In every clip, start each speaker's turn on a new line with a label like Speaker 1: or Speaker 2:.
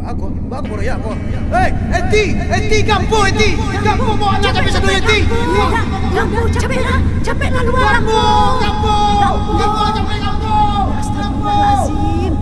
Speaker 1: Aku baru ya aku. Eti, kamu Eti. Kamu mau anak tapi satu Eti.
Speaker 2: Kamu capek lah luar
Speaker 1: Kamu capek kamu.
Speaker 2: Astagfirullahaladzim.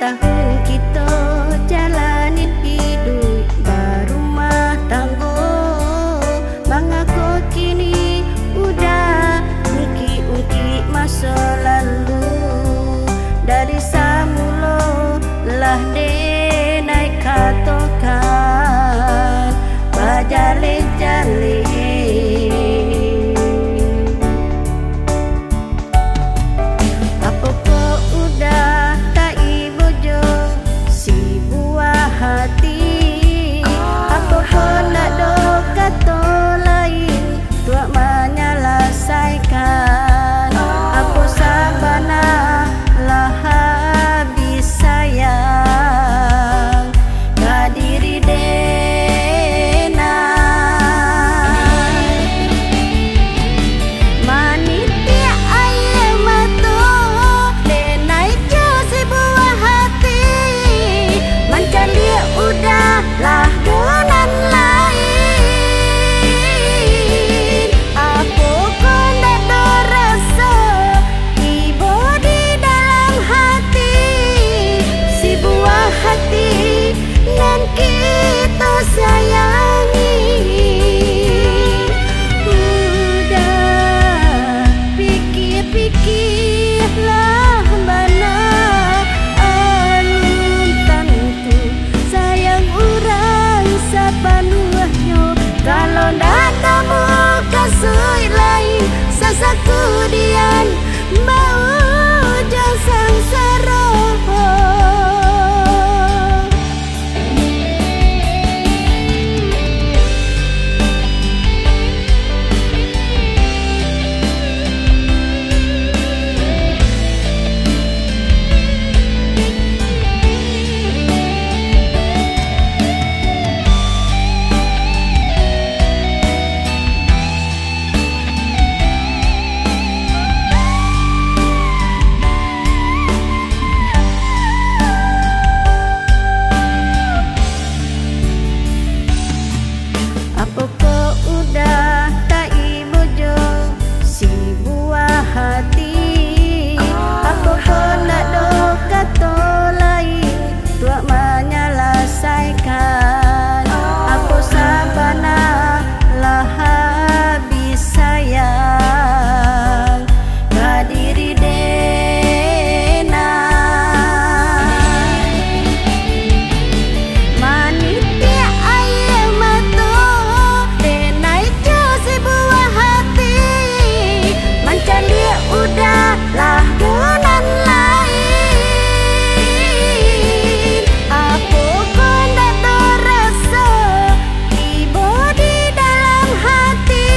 Speaker 2: tahun kita jalani hidup berumah tangga, mengaku kini udah ungkit masa lalu. Dari semula lah de naik katakan berjalin-jalin. Apa kau udah tak ibu jo si buah hati? Apa kau nak do kata lain tuak menyelesaikan? Apa sabana lah habis sayang ke diri denai. Manitia ayam mata denai jo si buah hati, macam dia udah lah dengan lain. Apa kau nak do rasa ibu di dalam hati si buah hati dan kita sayangi. Udah pikir-pikirlah bana alun tentu sayang orang sepenuhnya. Kalau nak temu kasih lain sesaku dian mau jangan sengsara. Apa kau udah tak ibu jo si buah hati? Apa kau nak do kata lain tuak menyelesaikan? Apa sabana lah habis sayang ke diri denai. Manitia ayam mata denai jo si buah hati, macam dia udah lah dengan lain. Apa kau nak do rasa ibu di dalam hati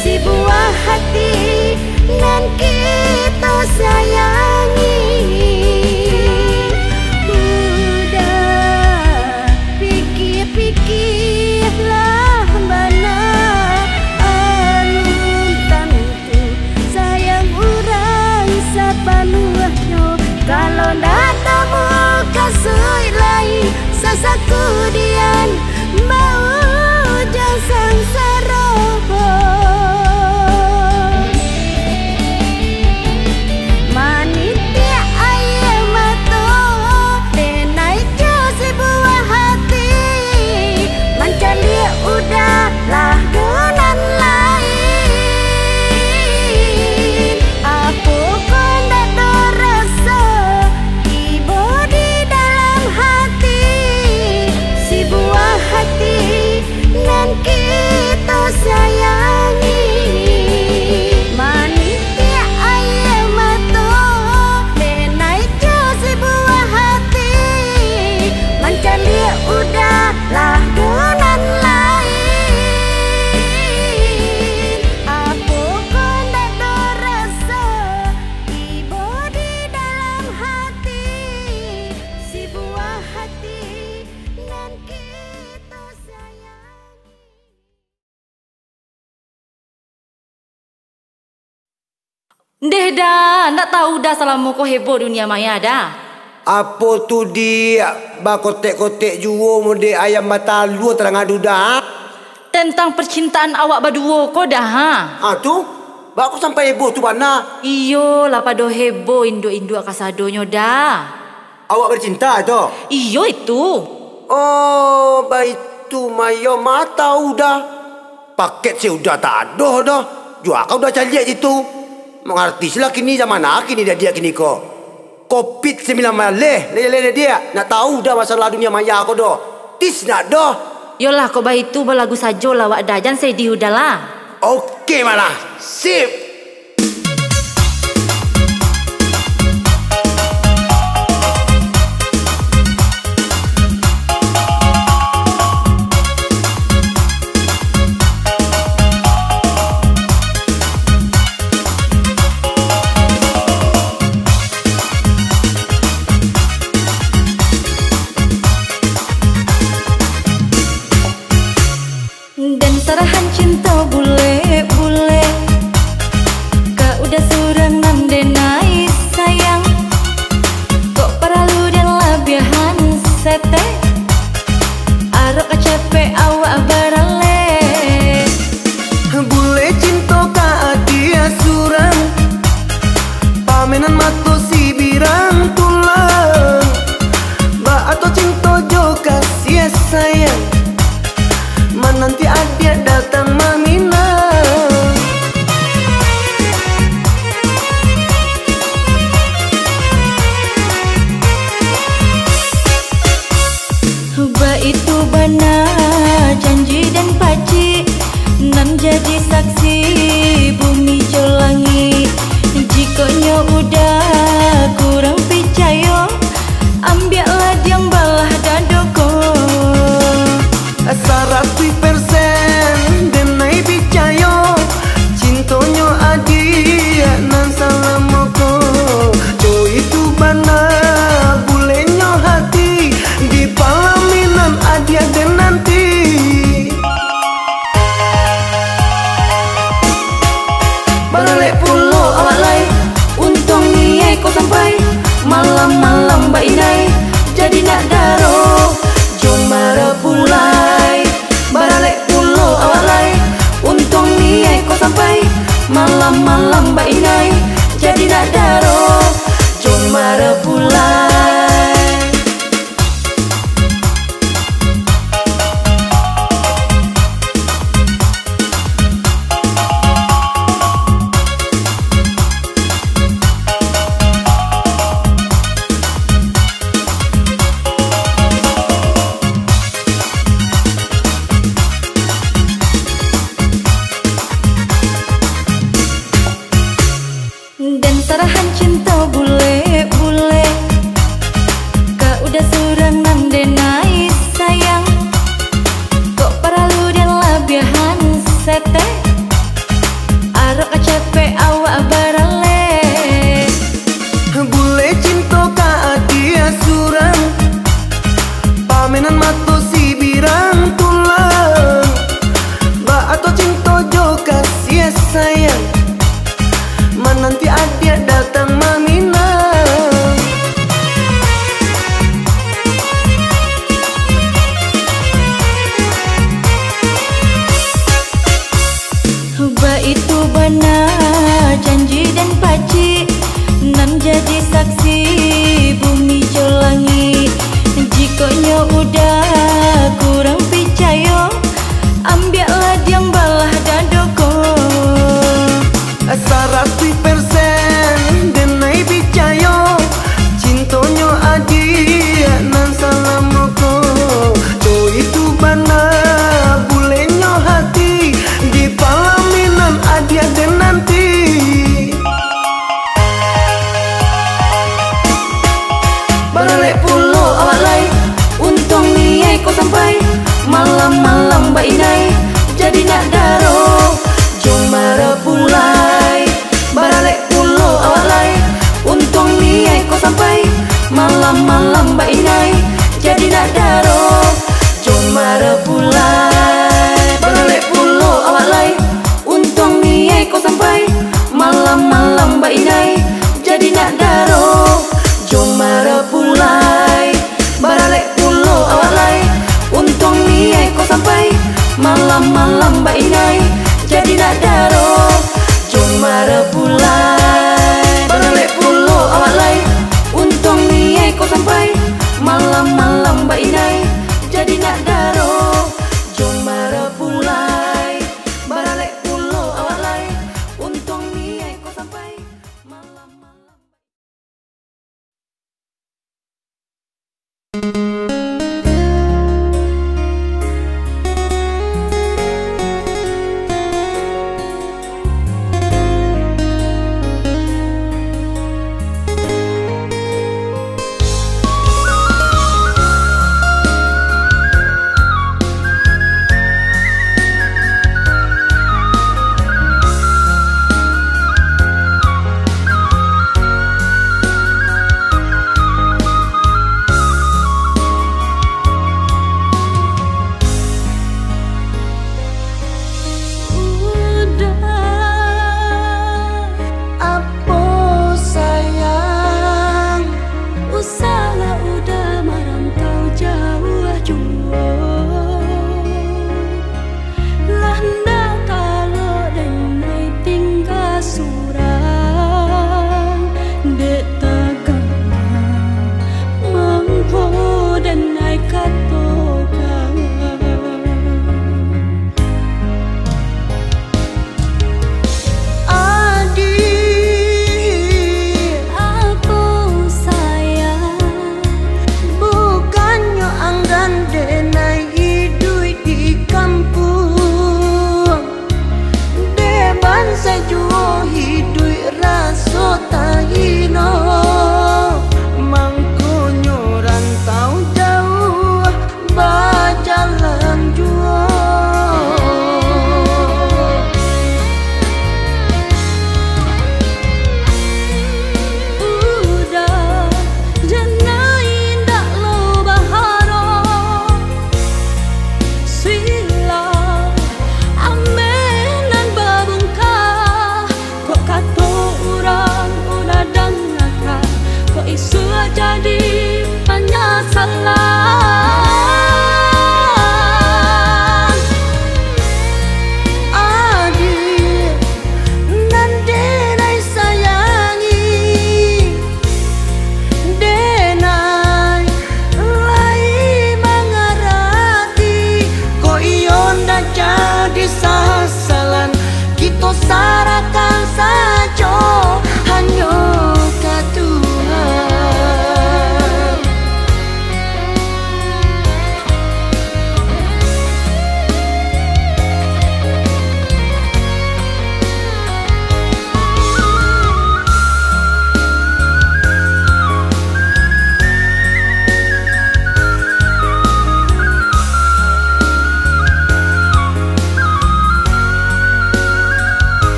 Speaker 2: si buah hati dan kita sayangi. Udah pikir-pikirlah bana alun tentu sayang orang sepenuhnya. Kalau nak temu kasih lain sesaku dian mau jangan sengsara. Manitia ayam mata denai jo si buah hati, macam dia udah lah dengan lain. Apa kau nak do rasa ibu di dalam hati si buah hati dan kita sayangi. Manitia ayam mata denai jo si buah hati, macam dia udah lah dengan lain. Apa kau nak do rasa ibu di dalam hati si buah hati dan kita sayangi.
Speaker 3: Deh dah, nak tahu dah selama kau heboh dunia maya dah.
Speaker 1: Apa tu dia bakotek-kotek juo mode ayam mata lu terang adu dah.
Speaker 3: Tentang percintaan awak berdua kau dah ha.
Speaker 1: Tu bak aku sampai heboh tu mana?
Speaker 3: Iyo lah pada heboh induk-induk akasadonyo dah.
Speaker 1: Awak bercinta itu?
Speaker 3: Iyo itu.
Speaker 1: Oh, baik tu mayo mata udah. Paket sih udah tak ada dah. Jua kau udah cari itu. Mengerti sila kini zaman kini dia kini ko. COVID-19 maleh lele dia. Nak tahu dah masalah dunia maya aku dah. Tis nak dah.
Speaker 3: Yolah kau baik tu balagu sajo lah wak dah. Jangan sedih udahlah.
Speaker 1: Okey malah. Sip.
Speaker 3: Dan sarahan cinta bule-bule, kau udah surang nam denai sayang. Kok paralu dan labihan sete, arok capek awak barale.
Speaker 1: Bule cinta ka dia surang, pamenan mato si birang tulang. Ba atau cinta joka sia sayang, nanti adia datang mamina.
Speaker 3: Ba itu bana janji dan paci, nan jadi saksi bumi jolangi. Jikonya udah kurang percaya, ambillah yang balah dadoko.
Speaker 1: 100% denai percaya, cintonya adia nan salamoko. Jo itu bana bulenya hati, di palaminan adia dan nanti.
Speaker 3: Baralek pulo awak lai, untung niai kau sampai. Malam-malam mbak inai, jadi nak daro. Jom mara pulai. Baralek pulo awak lai, untung niai kau sampai. Malam-malam mbak inai, jadi nak daro. Jom mara pulai. Dan sarahan cinta bule-bule, kau udah surang nan denai sayang. Kok paralu dan labihan sete, arok capek awak barale.
Speaker 1: Bule cinta ka dia surang, pamenan mato si birang tulang. Ba atau cinta joka sia sayang, nanti adia datang mamina.
Speaker 3: Ba itu bana janji dan paci, nan jadi saksi bumi jolangi. Jikonya udah kurang percaya, ambillah yang balah dadoko.
Speaker 1: 100% denai percaya, cintonya adia nan salamoko. Jo itu bana bulenya hati, di palaminan adia dan nanti.
Speaker 3: Baralek pulo awak lai, untung niai kau sampai. Malam-malam mbak inai, jadi nak daro. Jom mara pulai. Baralek pulo awak lai, untung niai kau sampai. Malam-malam mbak inai, jadi nak daro. Jom mara pulai. Baralek pulo awak lai, untung niai kau sampai. Malam-malam mbak inai, jadi nak daro. Jom mara pulai. Baralek pulo awak lai, untung niai kau sampai. Malam-malam mbak inai, jadi nak daro. Jom mara pulai. Baralek pulo awak lai, untung niai kau sampai.
Speaker 2: Thank